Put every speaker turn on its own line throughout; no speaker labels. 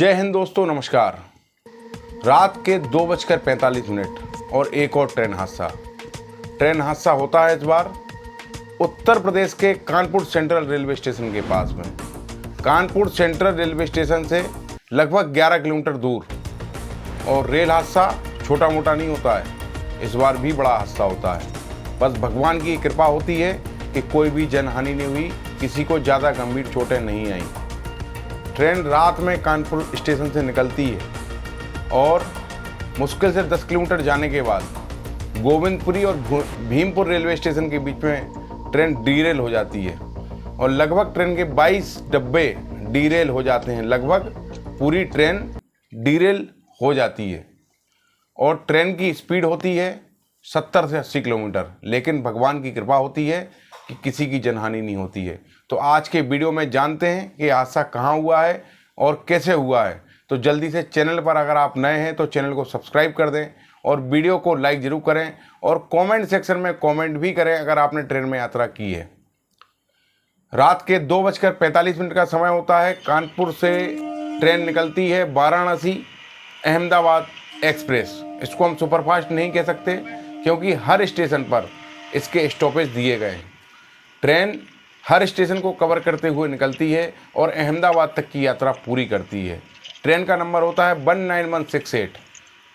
जय हिंद दोस्तों, नमस्कार। रात के 2:45 और एक और ट्रेन हादसा होता है इस बार उत्तर प्रदेश के कानपुर सेंट्रल रेलवे स्टेशन के पास में। कानपुर सेंट्रल रेलवे स्टेशन से लगभग 11 किलोमीटर दूर। और रेल हादसा छोटा मोटा नहीं होता है, इस बार भी बड़ा हादसा होता है। बस भगवान की कृपा होती है कि कोई भी जनहानि नहीं हुई, किसी को ज़्यादा गंभीर चोटें नहीं आईं। ट्रेन रात में कानपुर स्टेशन से निकलती है और मुश्किल से 10 किलोमीटर जाने के बाद गोविंदपुरी और भीमपुर रेलवे स्टेशन के बीच में ट्रेन डीरेल हो जाती है और लगभग ट्रेन के 22 डब्बे डीरेल हो जाते हैं। लगभग पूरी ट्रेन डीरेल हो जाती है और ट्रेन की स्पीड होती है 70 से 80 किलोमीटर, लेकिन भगवान की कृपा होती है कि किसी की जनहानि नहीं होती है। तो आज के वीडियो में जानते हैं कि हादसा कहाँ हुआ है और कैसे हुआ है। तो जल्दी से चैनल पर अगर आप नए हैं तो चैनल को सब्सक्राइब कर दें और वीडियो को लाइक ज़रूर करें और कमेंट सेक्शन में कमेंट भी करें अगर आपने ट्रेन में यात्रा की है। रात के 2:45 का समय होता है। कानपुर से ट्रेन निकलती है वाराणसी अहमदाबाद एक्सप्रेस। इसको हम सुपरफास्ट नहीं कह सकते क्योंकि हर स्टेशन पर इसके स्टॉपेज दिए गए हैं। ट्रेन हर स्टेशन को कवर करते हुए निकलती है और अहमदाबाद तक की यात्रा पूरी करती है। ट्रेन का नंबर होता है 19168।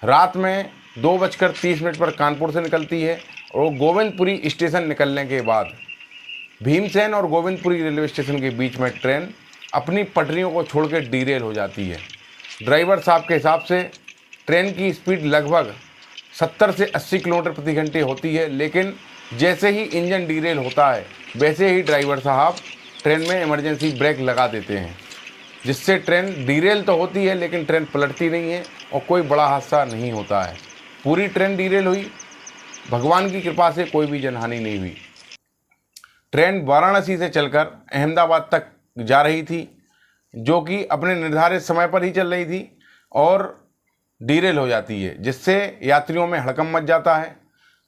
रात में 2:30 पर कानपुर से निकलती है और गोविंदपुरी स्टेशन निकलने के बाद भीमसेन और गोविंदपुरी रेलवे स्टेशन के बीच में ट्रेन अपनी पटरियों को छोड़कर डीरेल हो जाती है। ड्राइवर साहब के हिसाब से ट्रेन की स्पीड लगभग 70 से 80 किलोमीटर प्रति घंटे होती है, लेकिन जैसे ही इंजन डीरेल होता है वैसे ही ड्राइवर साहब ट्रेन में इमरजेंसी ब्रेक लगा देते हैं, जिससे ट्रेन डीरेल तो होती है लेकिन ट्रेन पलटती नहीं है और कोई बड़ा हादसा नहीं होता है। पूरी ट्रेन डीरेल हुई, भगवान की कृपा से कोई भी जनहानि नहीं हुई। ट्रेन वाराणसी से चलकर अहमदाबाद तक जा रही थी, जो कि अपने निर्धारित समय पर ही चल रही थी और डीरेल हो जाती है, जिससे यात्रियों में हड़कंप मच जाता है।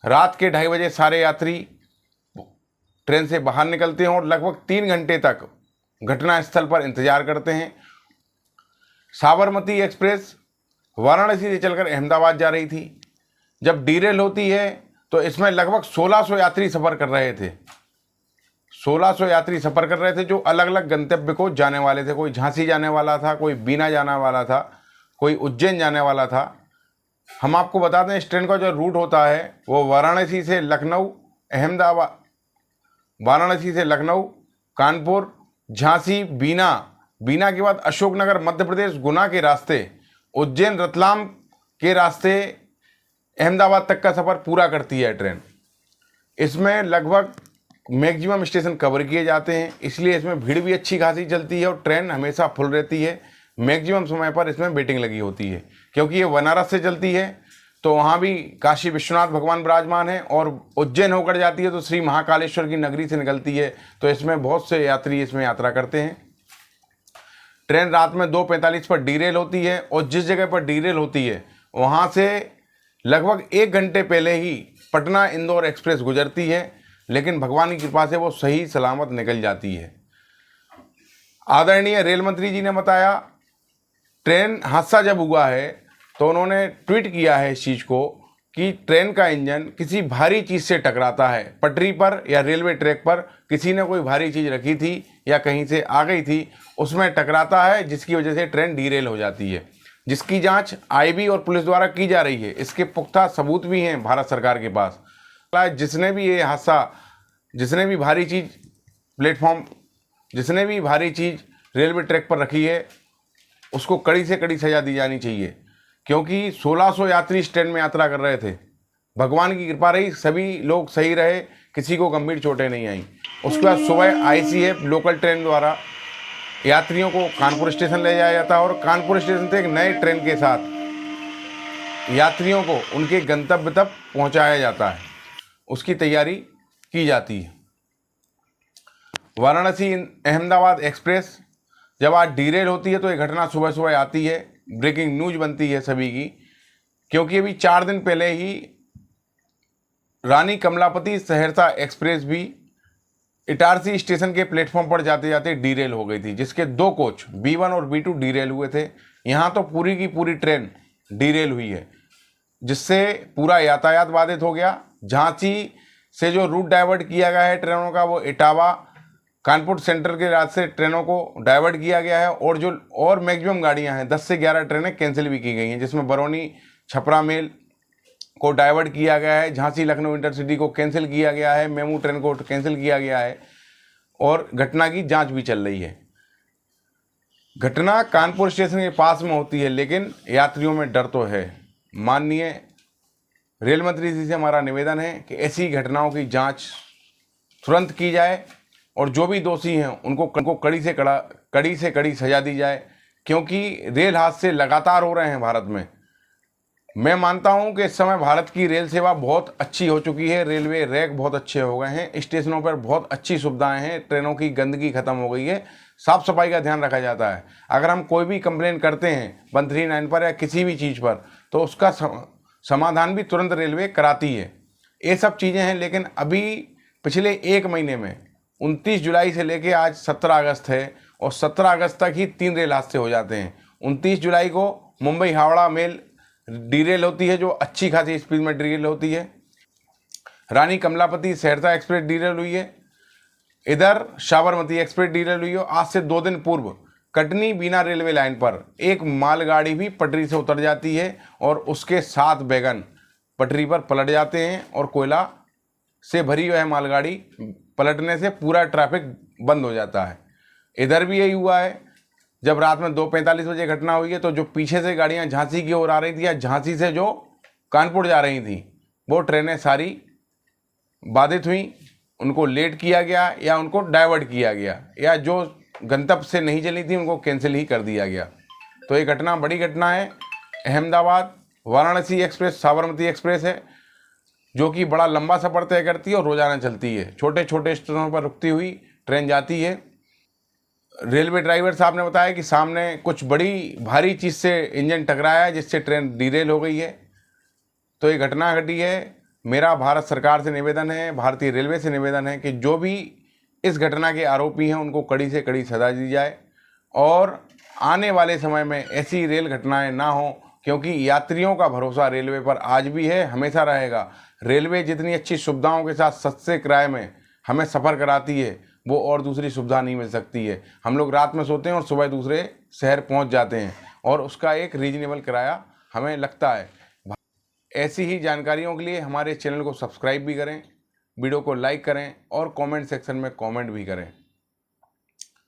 रात के 2:30 बजे सारे यात्री ट्रेन से बाहर निकलते हैं और लगभग 3 घंटे तक घटनास्थल पर इंतजार करते हैं। साबरमती एक्सप्रेस वाराणसी से चलकर अहमदाबाद जा रही थी। जब डीरेल होती है तो इसमें लगभग 1600 यात्री सफ़र कर रहे थे। 1600 यात्री सफ़र कर रहे थे जो अलग अलग गंतव्य को जाने वाले थे। कोई झांसी जाने वाला था, कोई बीना जाने वाला था, कोई उज्जैन जाने वाला था। हम आपको बता दें इस ट्रेन का जो रूट होता है वो वाराणसी से लखनऊ, अहमदाबाद, वाराणसी से लखनऊ, कानपुर, झांसी, बीना के बाद अशोकनगर मध्य प्रदेश, गुना के रास्ते, उज्जैन रतलाम के रास्ते अहमदाबाद तक का सफ़र पूरा करती है ट्रेन। इसमें लगभग मैक्सिमम स्टेशन कवर किए जाते हैं, इसलिए इसमें भीड़ भी अच्छी खासी चलती है और ट्रेन हमेशा फुल रहती है। मैक्सिमम समय पर इसमें वेटिंग लगी होती है क्योंकि ये बनारस से चलती है तो वहाँ भी काशी विश्वनाथ भगवान विराजमान है और उज्जैन होकर जाती है तो श्री महाकालेश्वर की नगरी से निकलती है, तो इसमें बहुत से यात्री इसमें यात्रा करते हैं। ट्रेन रात में 2:45 पर डीरेल होती है और जिस जगह पर डीरेल होती है वहाँ से लगभग 1 घंटे पहले ही पटना इंदौर एक्सप्रेस गुजरती है, लेकिन भगवान की कृपा से वो सही सलामत निकल जाती है। आदरणीय रेल मंत्री जी ने बताया ट्रेन हादसा जब हुआ है तो उन्होंने ट्वीट किया है इस चीज़ को कि ट्रेन का इंजन किसी भारी चीज़ से टकराता है। पटरी पर या रेलवे ट्रैक पर किसी ने कोई भारी चीज़ रखी थी या कहीं से आ गई थी, उसमें टकराता है, जिसकी वजह से ट्रेन डीरेल हो जाती है, जिसकी जांच आईबी और पुलिस द्वारा की जा रही है। इसके पुख्ता सबूत भी हैं भारत सरकार के पास। जिसने भी ये हादसा, जिसने भी भारी चीज़ रेलवे ट्रैक पर रखी है उसको कड़ी से कड़ी सज़ा दी जानी चाहिए, क्योंकि 1600 यात्री इस ट्रेन में यात्रा कर रहे थे। भगवान की कृपा रही, सभी लोग सही रहे, किसी को गंभीर चोटें नहीं आईं। उसके बाद सुबह आईसीएफ लोकल ट्रेन द्वारा यात्रियों को कानपुर स्टेशन ले जाया जाता है और कानपुर स्टेशन से एक नए ट्रेन के साथ यात्रियों को उनके गंतव्य तक पहुंचाया जाता है, उसकी तैयारी की जाती है। वाराणसी अहमदाबाद एक्सप्रेस जब आज डीरेल होती है तो ये घटना सुबह सुबह आती है, ब्रेकिंग न्यूज़ बनती है सभी की, क्योंकि अभी 4 दिन पहले ही रानी कमलापति सहरसा एक्सप्रेस भी इटारसी स्टेशन के प्लेटफॉर्म पर जाते जाते डीरेल हो गई थी, जिसके 2 कोच B1 और B2 डीरेल हुए थे। यहाँ तो पूरी की पूरी ट्रेन डीरेल हुई है, जिससे पूरा यातायात बाधित हो गया। झांसी से जो रूट डाइवर्ट किया गया है ट्रेनों का, वो इटावा कानपुर सेंट्रल के रास्ते ट्रेनों को डाइवर्ट किया गया है। और मैक्सिमम गाड़ियां हैं, 10 से 11 ट्रेनें कैंसिल भी की गई हैं, जिसमें बरौनी छपरा मेल को डाइवर्ट किया गया है, झांसी लखनऊ इंटरसिटी को कैंसिल किया गया है, मेमू ट्रेन को कैंसिल किया गया है, और घटना की जांच भी चल रही है। घटना कानपुर स्टेशन के पास में होती है, लेकिन यात्रियों में डर तो है। माननीय रेल मंत्री जी से हमारा निवेदन है कि ऐसी घटनाओं की जांच तुरंत की जाए और जो भी दोषी हैं उनको कड़ी से कड़ी सजा दी जाए, क्योंकि रेल हादसे लगातार हो रहे हैं भारत में। मैं मानता हूं कि इस समय भारत की रेल सेवा बहुत अच्छी हो चुकी है, रेलवे रैक बहुत अच्छे हो गए हैं, स्टेशनों पर बहुत अच्छी सुविधाएं हैं, ट्रेनों की गंदगी खत्म हो गई है, साफ सफाई का ध्यान रखा जाता है। अगर हम कोई भी कंप्लेन करते हैं 139 पर या किसी भी चीज़ पर, तो उसका समाधान भी तुरंत रेलवे कराती है। ये सब चीज़ें हैं। लेकिन अभी पिछले 1 महीने में 29 जुलाई से लेके आज 17 अगस्त है, और 17 अगस्त तक ही 3 रेल हादसे हो जाते हैं। 29 जुलाई को मुंबई हावड़ा मेल डीरेल होती है, जो अच्छी खासी स्पीड में डीरेल होती है। रानी कमलापति सहरसा एक्सप्रेस डीरेल हुई है। इधर साबरमती एक्सप्रेस डीरेल हुई है। आज से 2 दिन पूर्व कटनी बीना रेलवे लाइन पर एक मालगाड़ी भी पटरी से उतर जाती है, और उसके 7 वैगन पटरी पर पलट जाते हैं, और कोयला से भरी हुई मालगाड़ी पलटने से पूरा ट्रैफिक बंद हो जाता है। इधर भी यही हुआ है। जब रात में 2:45 बजे घटना हुई है, तो जो पीछे से गाड़ियां झांसी की ओर आ रही थी या झांसी से जो कानपुर जा रही थी, वो ट्रेनें सारी बाधित हुई। उनको लेट किया गया या उनको डाइवर्ट किया गया, या जो गंतव्य से नहीं चली थी उनको कैंसिल ही कर दिया गया। तो ये घटना बड़ी घटना है। अहमदाबाद वाराणसी एक्सप्रेस साबरमती एक्सप्रेस है, जो कि बड़ा लंबा सफ़र तय करती है और रोज़ाना चलती है। छोटे छोटे स्टेशनों पर रुकती हुई ट्रेन जाती है। रेलवे ड्राइवर साहब ने बताया कि सामने कुछ बड़ी भारी चीज़ से इंजन टकराया है, जिससे ट्रेन डीरेल हो गई है। तो ये घटना घटी है। मेरा भारत सरकार से निवेदन है, भारतीय रेलवे से निवेदन है कि जो भी इस घटना के आरोपी हैं उनको कड़ी से कड़ी सजा दी जाए, और आने वाले समय में ऐसी रेल घटनाएं ना हो, क्योंकि यात्रियों का भरोसा रेलवे पर आज भी है, हमेशा रहेगा। रेलवे जितनी अच्छी सुविधाओं के साथ सस्ते किराए में हमें सफ़र कराती है, वो और दूसरी सुविधा नहीं मिल सकती है। हम लोग रात में सोते हैं और सुबह दूसरे शहर पहुंच जाते हैं, और उसका एक रीजनेबल किराया हमें लगता है। ऐसी ही जानकारियों के लिए हमारे चैनल को सब्सक्राइब भी करें, वीडियो को लाइक करें, और कमेंट सेक्शन में कमेंट भी करें।